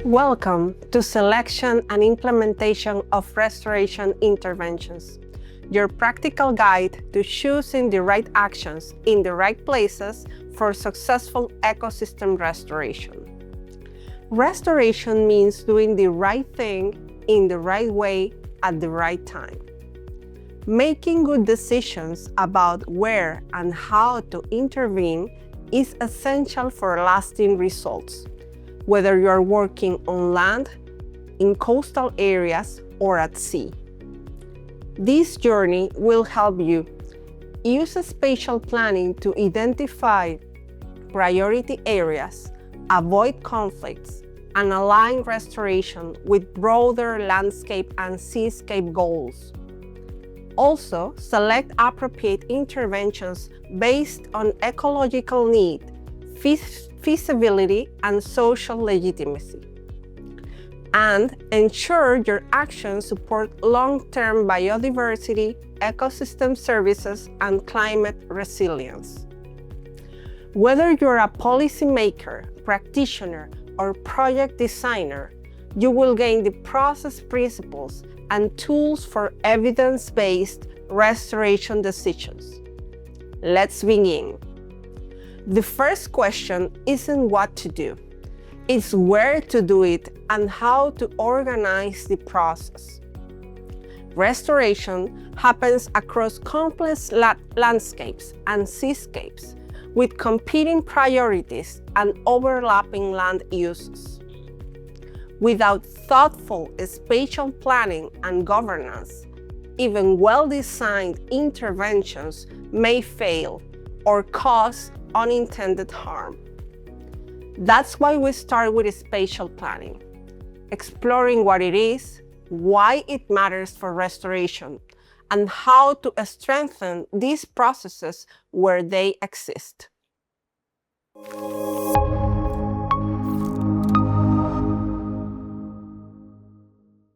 Welcome to Selection and Implementation of Restoration Interventions, your practical guide to choosing the right actions in the right places for successful ecosystem restoration. Restoration means doing the right thing in the right way at the right time. Making good decisions about where and how to intervene is essential for lasting results, whether you are working on land, in coastal areas, or at sea. This journey will help you use spatial planning to identify priority areas, avoid conflicts, and align restoration with broader landscape and seascape goals. Also, select appropriate interventions based on ecological need, feasibility, and social legitimacy. And ensure your actions support long-term biodiversity, ecosystem services, and climate resilience. Whether you're a policymaker, practitioner, or project designer, you will gain the process principles and tools for evidence-based restoration decisions. Let's begin. The first question isn't what to do, it's where to do it and how to organize the process. Restoration happens across complex landscapes and seascapes with competing priorities and overlapping land uses. Without thoughtful spatial planning and governance, even well-designed interventions may fail or cause unintended harm. That's why we start with spatial planning, exploring what it is, why it matters for restoration, and how to strengthen these processes where they exist.